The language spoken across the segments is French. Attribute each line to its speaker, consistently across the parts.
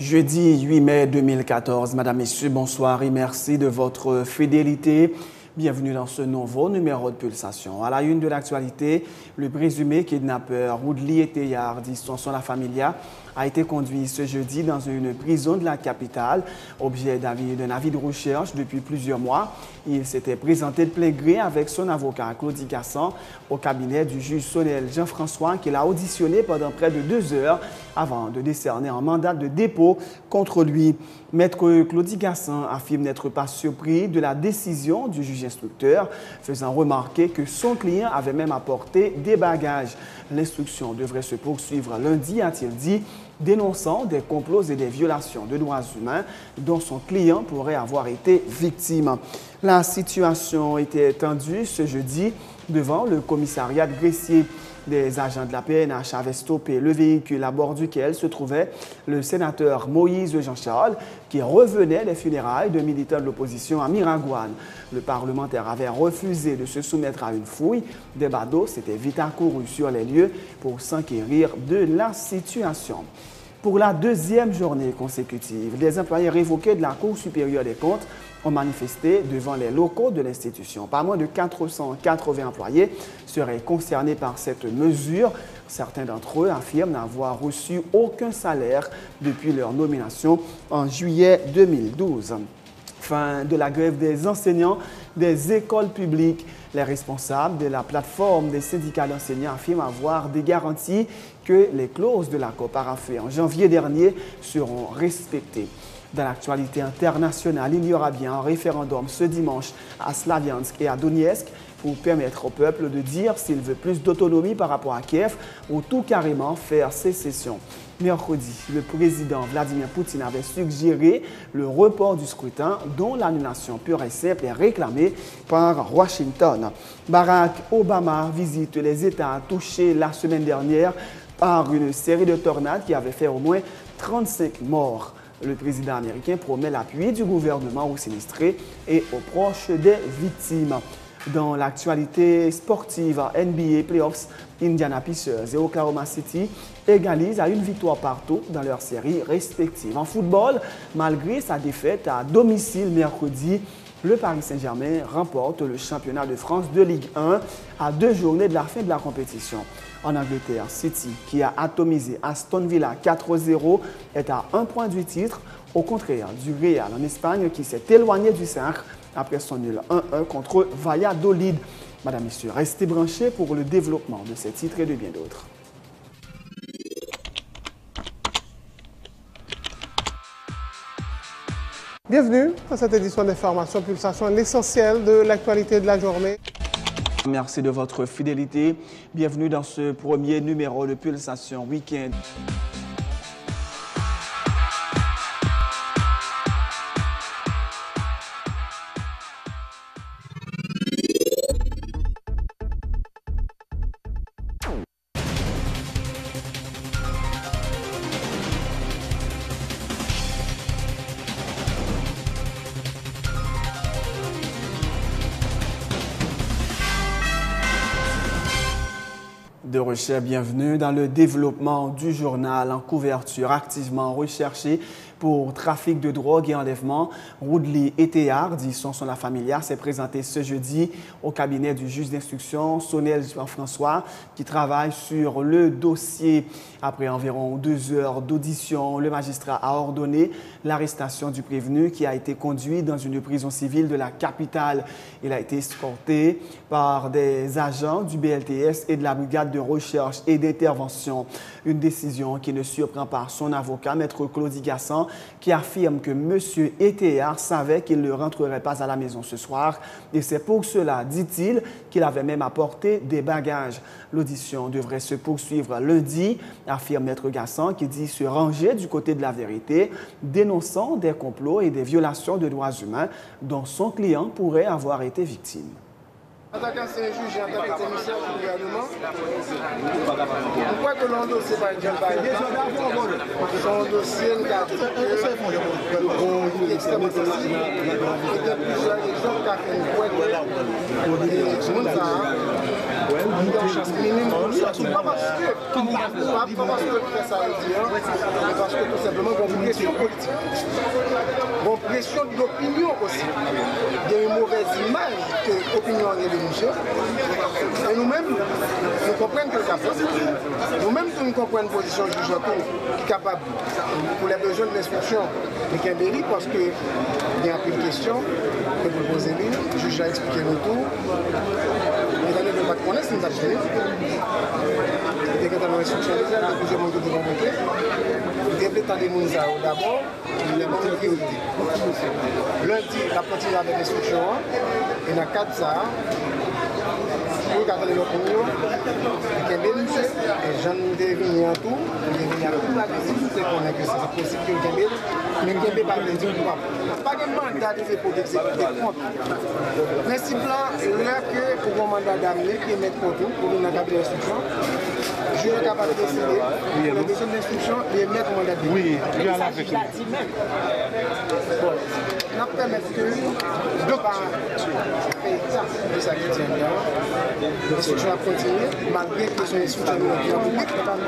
Speaker 1: Jeudi 8 mai 2014, Madame, Messieurs, bonsoir et merci de votre fidélité. Bienvenue dans ce nouveau numéro de Pulsation. À la une de l'actualité, le présumé kidnappeur Woodley Eteyard, dit Sonson La Familia, a été conduit ce jeudi dans une prison de la capitale, objet d'un avis de recherche depuis plusieurs mois. Il s'était présenté de plein gré avec son avocat Claudie Gassan au cabinet du juge Sonel Jean-François, qu'il a auditionné pendant près de 2 heures avant de décerner un mandat de dépôt contre lui. Maître Claudie Gassan affirme n'être pas surpris de la décision du juge instructeur, faisant remarquer que son client avait même apporté des bagages. L'instruction devrait se poursuivre lundi, a-t-il dit, dénonçant des complots et des violations de droits humains dont son client pourrait avoir été victime. La situation était tendue ce jeudi devant le commissariat de Gressier. Des agents de la PNH avaient stoppé le véhicule à bord duquel se trouvait le sénateur Moïse Jean-Charles qui revenait des funérailles de militants de l'opposition à Miragouane. Le parlementaire avait refusé de se soumettre à une fouille. Des badauds s'étaient vite accourus sur les lieux pour s'enquérir de la situation. Pour la deuxième journée consécutive, les employés révoqués de la Cour supérieure des comptes ont manifesté devant les locaux de l'institution. Pas moins de 480 employés seraient concernés par cette mesure. Certains d'entre eux affirment n'avoir reçu aucun salaire depuis leur nomination en juillet 2012. Fin de la grève des enseignants des écoles publiques. Les responsables de la plateforme des syndicats d'enseignants affirment avoir des garanties que les clauses de l'accord paraphé en janvier dernier seront respectées. Dans l'actualité internationale, il y aura bien un référendum ce dimanche à Slaviansk et à Donetsk pour permettre au peuple de dire s'il veut plus d'autonomie par rapport à Kiev ou tout carrément faire sécession. Mercredi, le président Vladimir Poutine avait suggéré le report du scrutin dont l'annulation pure et simple est réclamée par Washington. Barack Obama visite les États touchés la semaine dernière par une série de tornades qui avait fait au moins 35 morts. Le président américain promet l'appui du gouvernement aux sinistrés et aux proches des victimes. Dans l'actualité sportive, NBA Playoffs, Indiana Pacers et Oklahoma City égalisent à une victoire partout dans leurs séries respectives. En football, malgré sa défaite à domicile mercredi, le Paris Saint-Germain remporte le championnat de France de Ligue 1 à 2 journées de la fin de la compétition. En Angleterre, City, qui a atomisé Aston Villa 4-0, est à 1 point du titre, au contraire du Real en Espagne qui s'est éloigné du cercle après son nul 1-1 contre Valladolid. Madame, Messieurs, restez branchés pour le développement de ces titres et de bien d'autres.
Speaker 2: Bienvenue dans cette édition d'Information Pulsation, l'essentiel de l'actualité de la journée.
Speaker 1: Merci de votre fidélité. Bienvenue dans ce premier numéro de Pulsation Week-end. De recherche, bienvenue dans le développement du journal en couverture activement recherchée pour trafic de drogue et enlèvement. Woodley Eteyard, dit Sonson La Familia, s'est présenté ce jeudi au cabinet du juge d'instruction Sonel Jean-François qui travaille sur le dossier. Après environ 2 heures d'audition, le magistrat a ordonné l'arrestation du prévenu qui a été conduit dans une prison civile de la capitale. Il a été escorté par des agents du BLTS et de la brigade de recherche et d'intervention. Une décision qui ne surprend pas son avocat, Maître Claudie Gassan, qui affirme que M. Eteyard savait qu'il ne rentrerait pas à la maison ce soir et c'est pour cela, dit-il, qu'il avait même apporté des bagages. L'audition devrait se poursuivre lundi, affirme Maître Gassan, qui dit se ranger du côté de la vérité, dénonçant des complots et des violations de droits humains dont son client pourrait avoir été victime.
Speaker 3: En tant qu'ancien juge et en tant que commissaire du gouvernement, pourquoi que l'on dossier par exemple, sont dossier, nous avons dit que est extrêmement sensible et que plusieurs exemples qui ont fait une boîte et tout le monde ça. Nous avons une chance minime pour nous sortir. Pas parce que le presse a dit, mais parce que tout simplement, il y a une pression politique. Bon, pression de l'opinion aussi. Il y a une mauvaise image que l'opinion a dénoncée. Et nous-mêmes, nous comprenons que le cas fait. Nous-mêmes, nous comprenons une position du juge qui est capable, pour les besoins de l'instruction, de Kimbéry, parce qu'il y a un peu de questions que vous posez. Le juge a expliqué le tout. Les années de pas connaître, c'est une activité. Et quand on a l'instruction des ailes, plusieurs mondes de rencontrer. Il y a des gens d'abord, il y a une priorité. Lundi, la continuer avec l'instruction, et dans 4 ça, pour garder l'opinion, et j'en ai venu en tout, il y a toute la visibilité qu'on a que c'est possible que le Kembé, mais le Kembé pas le dire pas de mandat de pour exécuter contre. Le principe là, là que pour un mandat d'amener, qui est mettre pour tout, pour une cabinet d'instruction, je suis capable de décider, pour les besoins d'instruction, et mettre un mandat de
Speaker 4: oui, il y a avec lui.
Speaker 3: Bon, on permet que de par de sa chrétienne l'instruction a continué, malgré que son instruction est en public, on a vu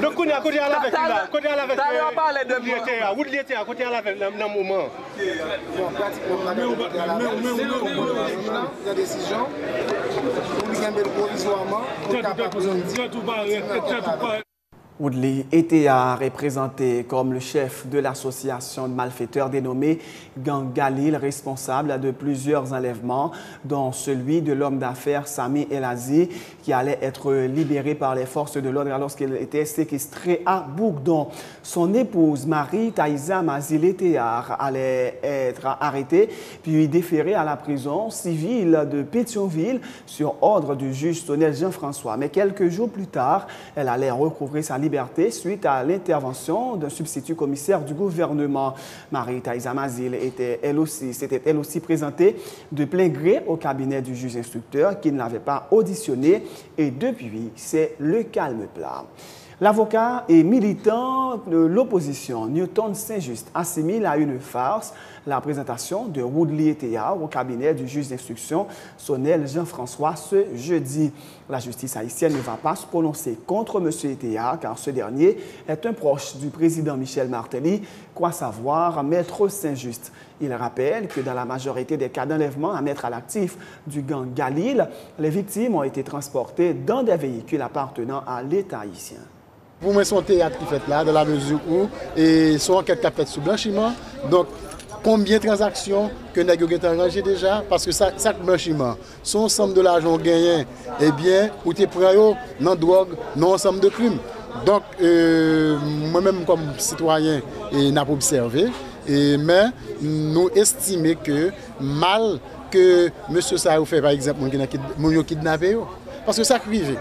Speaker 4: donc, on est à côté à la avec là, côté à la avec où il était à côté à la avec dans le moment.
Speaker 3: Bon, pratiquement, la décision, pour lui gagner provisoirement, pour capable.
Speaker 1: Woodley était représenté comme le chef de l'association de malfaiteurs dénommée Gang Galil, responsable de plusieurs enlèvements, dont celui de l'homme d'affaires Sami Elazi, qui allait être libéré par les forces de l'ordre lorsqu'il était séquestré à Bougdon. Son épouse Marie Taïza Mazile-Théard allait être arrêtée puis déférée à la prison civile de Pétionville sur ordre du juge Sonel Jean-François. Mais quelques jours plus tard, elle allait recouvrer sa liberté suite à l'intervention d'un substitut commissaire du gouvernement. Marie Taïza Mazile s'était elle aussi présentée de plein gré au cabinet du juge instructeur qui ne l'avait pas auditionné et depuis, c'est le calme plat. L'avocat et militant de l'opposition, Newton Saint-Just, assimile à une farce la présentation de Woodley Théard au cabinet du juge d'instruction Sonel Jean-François ce jeudi. La justice haïtienne ne va pas se prononcer contre M. Théard car ce dernier est un proche du président Michel Martelly, quoi savoir Maître Saint-Just. Il rappelle que dans la majorité des cas d'enlèvement à mettre à l'actif du gang Galil, les victimes ont été transportées dans des véhicules appartenant à l'État haïtien.
Speaker 5: Pour moi, son théâtre qui fait là, dans la mesure où son enquête qui a fait sous blanchiment. Donc, combien de transactions que nous avons arrangé déjà? Parce que ça blanchiment, son somme de l'argent gagné, eh bien, ou tu prends dans drogue, non ensemble de crimes. Donc, moi-même, comme citoyen, je n'ai pas observé, mais nous estimons que mal que M. Sarou fait, par exemple, mon kidnappé, parce que ça arrive.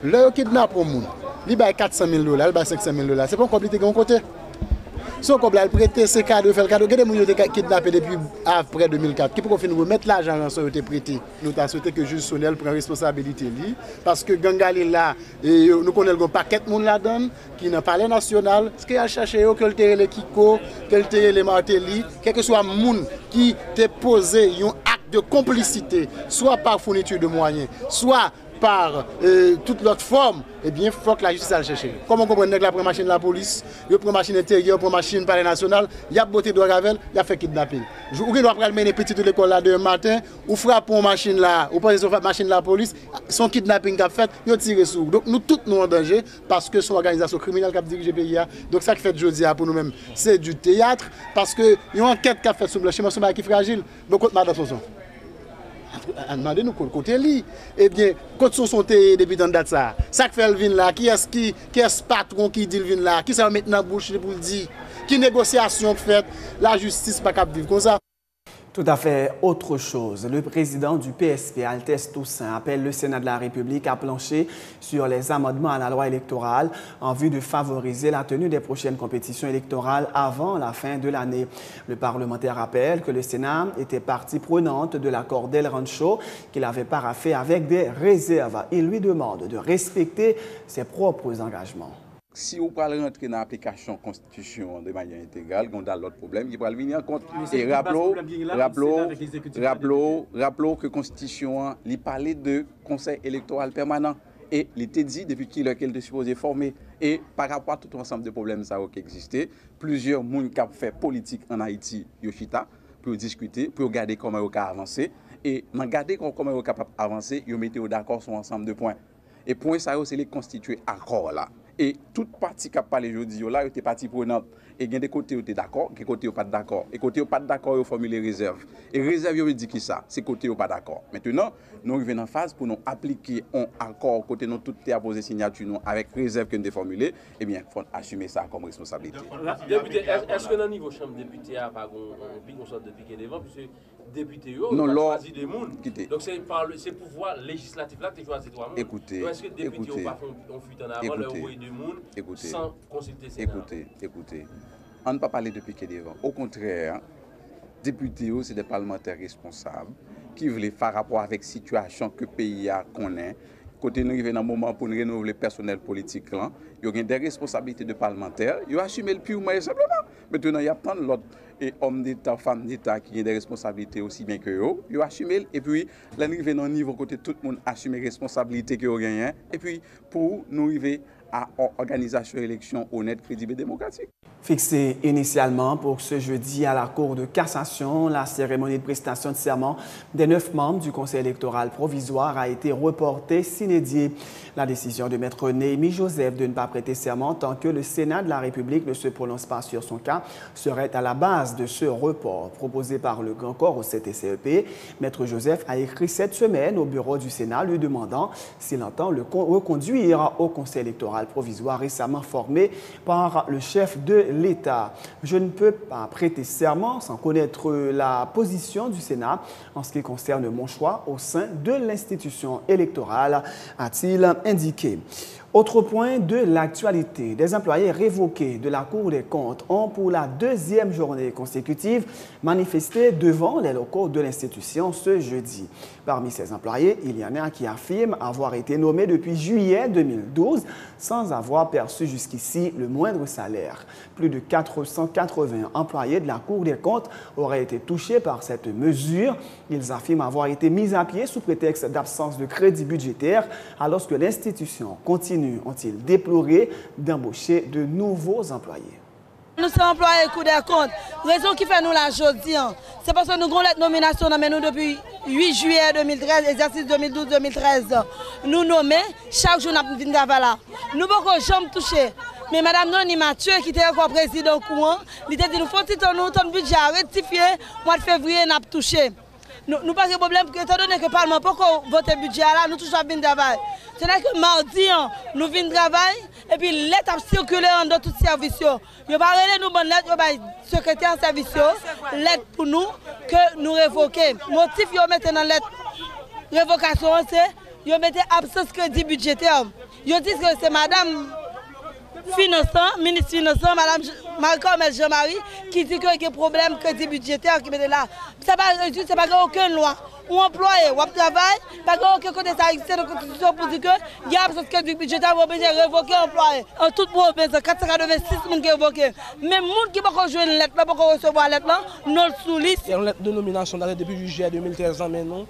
Speaker 5: Le kidnappe au monde. Il y a 400 000 $, il y a 500 000 $. Ce n'est pas compliqué de côté. Si on a prêté ces cadeaux, faire le cadeau, il y a des gens qui ont été kidnappés depuis après 2004. Qui peut finir remettre l'argent dans ce qui a été prêté. Nous avons souhaité que le juge Sonel prenne responsabilité. Parce que Gangali là, nous connaissons un paquet de monde là-dedans qui n'a pas le national. Ce qu'il a cherché, que le terrain les Kiko, que le terrain les Martelly, quel que soit le monde qui t'a posé un acte de complicité, soit par fourniture de moyens, soit par toute l'autre forme, eh bien, il faut que la justice aille chercher. Comment on comprend que la première machine de la police, la première machine intérieure, la première machine palais national, il y a beauté de Ravel, il y a fait kidnapping. Ou il doit prendre les petits de l'école là demain matin, ou frappe une machine là, ou pas une machine de la police, son kidnapping qu'a fait, il a tiré sur. Donc nous tous nous en danger parce que son organisation criminelle qui a dirigé le pays. Donc ça qui fait aujourd'hui pour nous-mêmes, c'est du théâtre parce que il y a une enquête qui a fait sur le blanchiment, c'est un qui est fragile. Donc madame Sonson. Demandez-nous côté li. Eh bien, quand sont depuis dans date ça. Ça fait le vin là, qui est patron qui dit le vin là, qui ça met dans bouche pour le dire, qui négociation fait, la justice pas capable vivre comme ça.
Speaker 1: Tout à fait autre chose. Le président du PSP, Altesse Toussaint, appelle le Sénat de la République à plancher sur les amendements à la loi électorale en vue de favoriser la tenue des prochaines compétitions électorales avant la fin de l'année. Le parlementaire rappelle que le Sénat était partie prenante de l'accord d'El Rancho qu'il avait paraphé avec des réserves. Il lui demande de respecter ses propres engagements.
Speaker 6: Si vous parlez rentrer dans l'application constitution de manière intégrale, on a l'autre problème qui va venir en compte. Et rappelons que la constitution, il parlait de conseil électoral permanent. Et il était dit depuis qu'il était supposé former. Et par rapport à tout ensemble de problèmes qui existaient, plusieurs personnes qui ont fait politique en Haïti, Yoshita, pour discuter, pour regarder comment ils ont avancé. Et dans regarder comment ils sont capables d'avancer, ils mettent d'accord sur un ensemble de points. Et point ça, c'est les constituer accord là. Et toute partie qui a parlé aujourd'hui, là, était partie prenante. Et il y a des côtés où tu es d'accord, des côtés où pas d'accord. Et côté où pas d'accord, ils formulent les réserves. Et réserve, ils disent qui ça? C'est côté où pas d'accord. Maintenant, nous arrivons en phase pour nous appliquer un accord côté nous toutes les apposées signature nous avec réserve que nous avons formulée. Eh bien, il faut assumer ça comme responsabilité.
Speaker 7: Député, est-ce que dans le niveau chambre député, il n'y a pas une sorte de piqué devant? Puisque député,
Speaker 6: non,
Speaker 7: on a choisi des gens. Donc c'est
Speaker 6: par
Speaker 7: le pouvoir législatif là que tu choisis toi.
Speaker 6: Écoutez,
Speaker 7: est-ce que député n'ont pas fuite en avant leur rôle de monde sans consulter ces gens?
Speaker 6: Écoutez. On ne peut pas parler de piqué devant. Au contraire, députés, c'est des parlementaires responsables qui veulent faire rapport avec la situation que le pays a connaît. Côté nous arrivons dans un moment pour nous renouveler le personnel politique là, il y a des responsabilités de parlementaires, il a assumé le purement et simplement. Maintenant, il y a tant d'autres hommes d'État, femmes d'État qui ont des responsabilités aussi bien que eux, il a assumé et puis là nous arrivons dans un niveau côté tout le monde assume les responsabilités que rien et puis pour nous arriver à organisation élection honnête, crédible et démocratique.
Speaker 1: Fixée initialement pour ce jeudi à la Cour de cassation, la cérémonie de prestation de serment des 9 membres du Conseil électoral provisoire a été reportée sine die. La décision de Maître Néhémie Joseph de ne pas prêter serment tant que le Sénat de la République ne se prononce pas sur son cas serait à la base de ce report proposé par le Grand Corps au CTCEP. Maître Joseph a écrit cette semaine au bureau du Sénat lui demandant s'il entend le reconduire au Conseil électoral provisoire récemment formé par le chef de l'État. Je ne peux pas prêter serment sans connaître la position du Sénat en ce qui concerne mon choix au sein de l'institution électorale, a-t-il indiqué. Autre point de l'actualité, des employés révoqués de la Cour des comptes ont pour la 2e journée consécutive manifesté devant les locaux de l'institution ce jeudi. Parmi ces employés, il y en a qui affirment avoir été nommés depuis juillet 2012 sans avoir perçu jusqu'ici le moindre salaire. Plus de 480 employés de la Cour des comptes auraient été touchés par cette mesure. Ils affirment avoir été mis à pied sous prétexte d'absence de crédit budgétaire alors que l'institution continue, ont-ils déploré, d'embaucher de nouveaux employés.
Speaker 8: Nous sommes employés Cour des comptes. Raison qui fait nous la aujourd'hui, c'est parce que nous avons la nomination nous depuis 8 juillet 2013, exercice 2012-2013. Nous nommons, chaque jour nous venons là. Nous ne pouvons jamais toucher. Mais Mme Noni Mathieu, qui était encore président courant, il a dit nous faut notre budget à rectifier, mois de février, nous avons touché. Nous pas de problème, étant donné que le Parlement peut voter le budget là, nous toujours venons travailler. C'est là que mardi, nous venons travailler et puis l'État a circulé dans tous les services. Nous ne pas nous bonne lettre, nous secrétaire en service, lettre pour nous que nous révoquons. Le motif que nous mettons dans lettre révocation, c'est que nous mettons absence crédit budgétaire. Ils disent que c'est Madame ministre finançant, Mme Marie-Carmel Jean-Marie, qui dit qu'il y a un problème de crédit budgétaire qui met là. Ce n'est pas aucune loi. Ou employé, ou travail, pas aucun côté ça existe dans la Constitution pour dire qu'il y a absence de crédit budgétaire, on peut révoquer l'employé. En toute province, 486 personnes qui révoquent. Même les gens qui ne peuvent pas jouer une lettre, ne peuvent pas recevoir la lettre, nous le sous-liste.
Speaker 9: Il y a une lettre de nomination depuis juillet 2013 maintenant.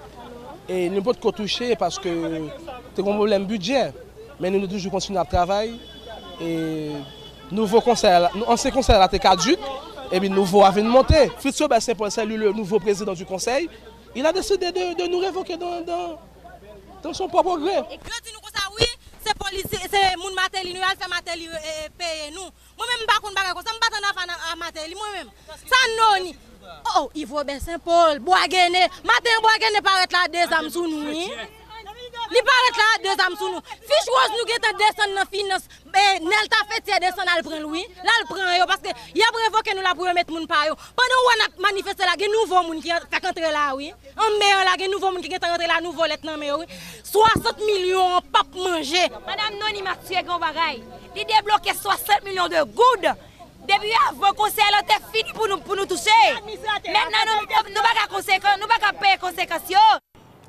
Speaker 9: Et nous ne pouvons pas toucher parce que c'est un problème budget. Mais nous devons toujours continuer à travailler. Et nouveau conseil, ancien conseil a été caduc, et puis nouveau a venu monter. Fritz Saint-Paul, c'est lui le nouveau président du conseil. Il a décidé de nous révoquer dans son propre gré.
Speaker 10: Et quand nous comme ça, oui, c'est policier, c'est mon matéli, nous allons faire matéli payer nous. Moi-même, je ne sais pas comme ça, je ne sais pas matéli, moi-même. Ça, non. Oh, il faut bien Saint-Paul, Boisguené. Matin, Boisguené paraît là, des âmes sous nous. Li paraît là 2 âmes sous nous. Fiche rose nous qui descendre dans finance. Nel ta fait descendre al prend lui. Là le prend yo parce que y a révoqué nous là pour mettre moun pa yo. Pendant on a manifesté là, gen nouveau moun qui fait entrer là oui. En meilleur là, gen nouveau moun qui entrer là nouveau lettre nan mais oui. 60 millions pas manger.
Speaker 11: Madame Noni m'a tué grand bagay. Il débloqué 60 millions de gouttes. Depuis avant conseil là t'es fini pour nous toucher. Maintenant nous pas payer conséquences.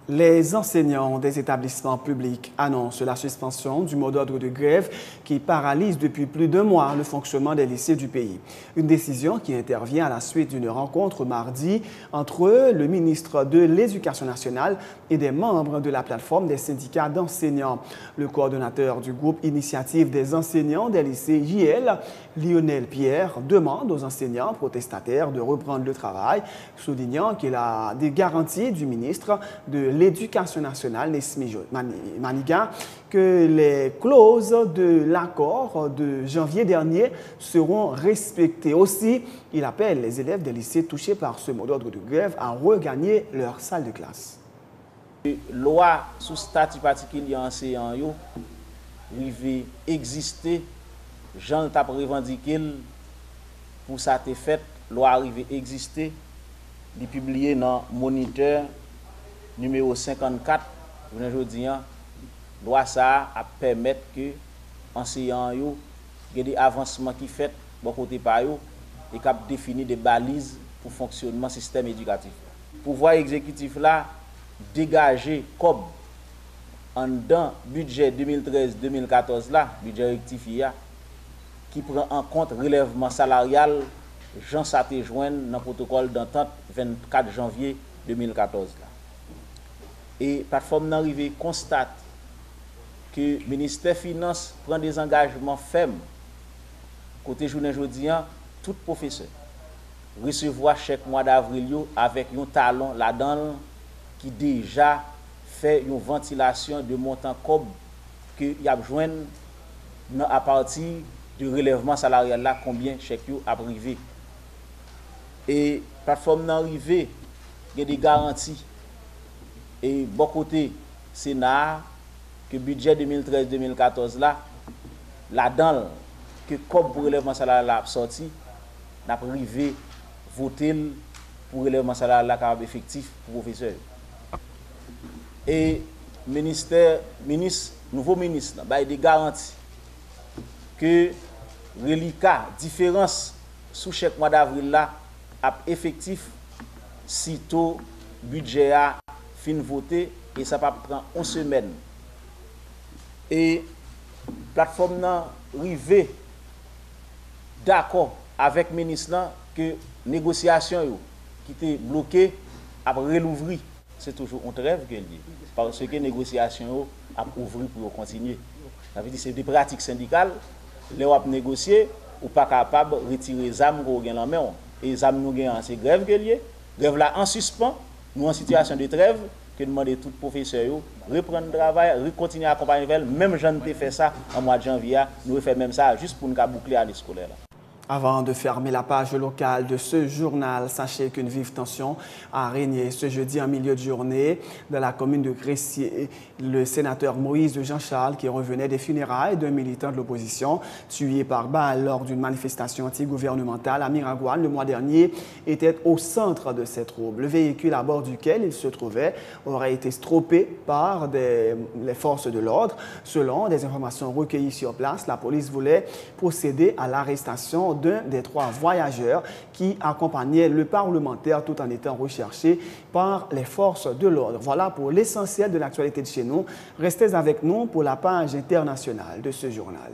Speaker 1: Les enseignants des établissements publics annoncent la suspension du mot d'ordre de grève qui paralyse depuis plus d'1 mois le fonctionnement des lycées du pays. Une décision qui intervient à la suite d'une rencontre mardi entre le ministre de l'Éducation nationale et des membres de la plateforme des syndicats d'enseignants. Le coordonnateur du groupe Initiative des enseignants des lycées JL, Lionel Pierre, demande aux enseignants protestataires de reprendre le travail, soulignant qu'il a des garanties du ministre de l'Éducation nationale, Nesmi Maniga, que les clauses de l'accord de janvier dernier seront respectées. Aussi, il appelle les élèves des lycées touchés par ce mot d'ordre de grève à regagner leur salle de classe.
Speaker 12: Loi sous statut particulier enseignant yo rive exister, Jean t'a revendiqué pour ça te fait, loi arrive exister, il publié dans Moniteur numéro 54, aujourd'hui, loi ça a permettre que enseignants yo ait des avancements qui fait bon côté par yo et cap définir des balises pour fonctionnement système éducatif. Pouvoir exécutif là dégager comme en dans budget 2013-2014 là, budget rectifié qui prend en compte relèvement salarial Jean Saté joindre dans le protocole d'entente 24 janvier 2014 là. Et plateforme d'arrivée constate que le ministère des Finances prend des engagements fermes. Côté journée jeudi, tout professeur recevoir chaque mois d'avril avec un talon là-dedans qui déjà fait une ventilation de montant comme que y a besoin à partir du relèvement salarial là combien chèque a privé. Et plateforme d'arrivée il y a des garanties. Et bon côté Sénat que budget 2013-2014 là-dedans que comme pour relèvement salarial a sorti n'a privé voter pour relèvement salarial capable effectif pour professeurs. Et nouveau ministre a des garanties que reliquat différence sous chaque mois d'avril là a effectif sitôt budget a fin voté et ça va prendre 1 semaine. Et plateforme nan rivé d'accord avec le ministre que négociation qui était bloquée a relouvri. C'est toujours un rêve qu'il dit parce que négociation a ouvert pour continuer. Ça veut dire c'est des pratiques syndicales, les on négocier ou pas capable retirer les armes qu'on gagne en main et les armes nous gagnent c'est grève que lié. Grève là en suspens, nous en situation de trêve que demander tout professeur reprendre le travail, continuer à accompagner même j'en ai fait ça en mois de janvier, nous fait même ça juste pour nous boucler l'année scolaire.
Speaker 1: Avant de fermer la page locale de ce journal, sachez qu'une vive tension a régné ce jeudi en milieu de journée dans la commune de Gressier. Le sénateur Moïse Jean-Charles, qui revenait des funérailles d'un militant de l'opposition tué par balle lors d'une manifestation anti-gouvernementale à Miragouane le mois dernier, était au centre de ces troubles. Le véhicule à bord duquel il se trouvait aurait été stoppé par les forces de l'ordre. Selon des informations recueillies sur place, la police voulait procéder à l'arrestation d'un des 3 voyageurs qui accompagnaient le parlementaire tout en étant recherché par les forces de l'ordre. Voilà pour l'essentiel de l'actualité de chez nous. Restez avec nous pour la page internationale de ce journal.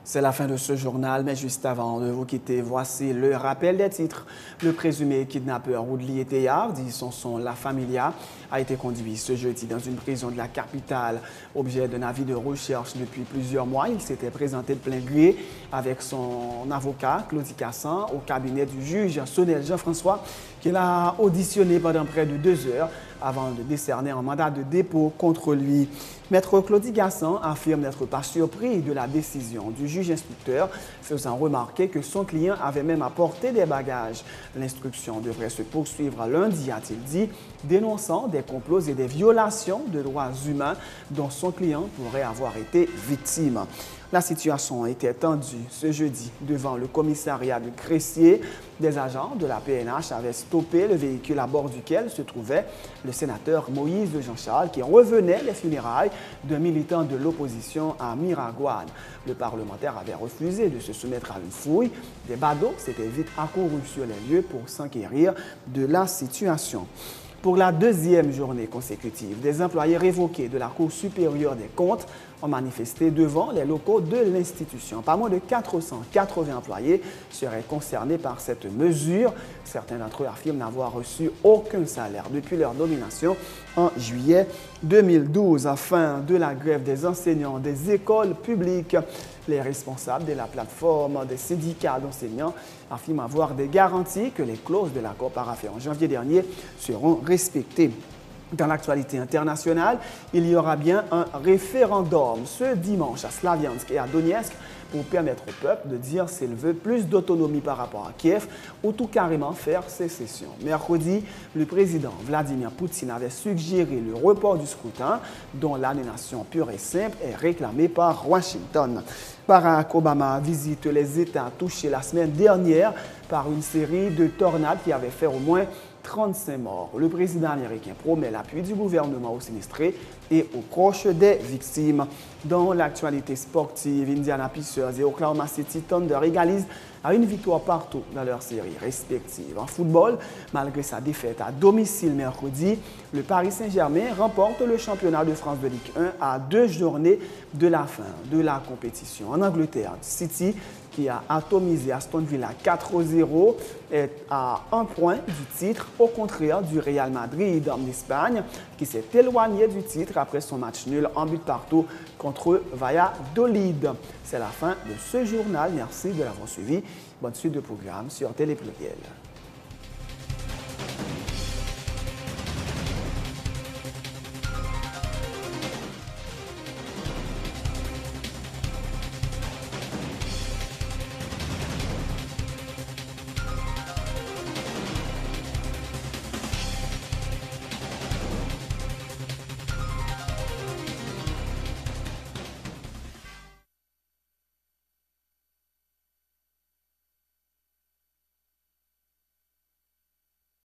Speaker 1: C'est la fin de ce journal, mais juste avant de vous quitter, voici le rappel des titres. Le présumé kidnappeur Woodley Théard, dit son son La Familia, a été conduit ce jeudi dans une prison de la capitale. Objet d'un avis de recherche depuis plusieurs mois, il s'était présenté de plein gré avec son avocat, Claudie Cassan, au cabinet du juge Sonel Jean-François, qu'il a auditionné pendant près de 2 heures avant de décerner un mandat de dépôt contre lui. Maître Claudie Gassan affirme n'être pas surpris de la décision du juge instructeur, faisant remarquer que son client avait même apporté des bagages. L'instruction devrait se poursuivre lundi, a-t-il dit, dénonçant des complots et des violations de droits humains dont son client pourrait avoir été victime. La situation était tendue ce jeudi devant le commissariat de Cressier. Des agents de la PNH avaient stoppé le véhicule à bord duquel se trouvait le sénateur Moïse de Jean-Charles qui revenait les funérailles d'un militant de l'opposition à Miragoâne. Le parlementaire avait refusé de se soumettre à une fouille. Des badauds s'étaient vite accourus sur les lieux pour s'enquérir de la situation. Pour la deuxième journée consécutive, des employés révoqués de la Cour supérieure des comptes ont manifesté devant les locaux de l'institution. Pas moins de 480 employés seraient concernés par cette mesure. Certains d'entre eux affirment n'avoir reçu aucun salaire depuis leur nomination en juillet 2012. Fin de la grève des enseignants des écoles publiques. Les responsables de la plateforme des syndicats d'enseignants affirment avoir des garanties que les clauses de l'accord paraphé en janvier dernier seront respectées. Dans l'actualité internationale, il y aura bien un référendum ce dimanche à Slaviansk et à Donetsk pour permettre au peuple de dire s'il veut plus d'autonomie par rapport à Kiev ou tout carrément faire sécession. Mercredi, le président Vladimir Poutine avait suggéré le report du scrutin dont l'annulation pure et simple est réclamée par Washington. Barack Obama visite les États touchés la semaine dernière par une série de tornades qui avaient fait au moins 35 morts. Le président américain promet l'appui du gouvernement aux sinistrés et aux proches des victimes. Dans l'actualité sportive, Indiana Pacers et Oklahoma City Thunder égalisent à une victoire partout dans leurs séries respectives. En football, malgré sa défaite à domicile mercredi, le Paris Saint-Germain remporte le championnat de France de Ligue 1 à 2 journées de la fin de la compétition. En Angleterre, City, qui a atomisé Aston Villa 4-0, est à 1 point du titre, au contraire du Real Madrid en Espagne, qui s'est éloigné du titre après son match nul en but partout contre Valladolid. C'est la fin de ce journal. Merci de l'avoir suivi. Bonne suite de programme sur Télé Pluriel.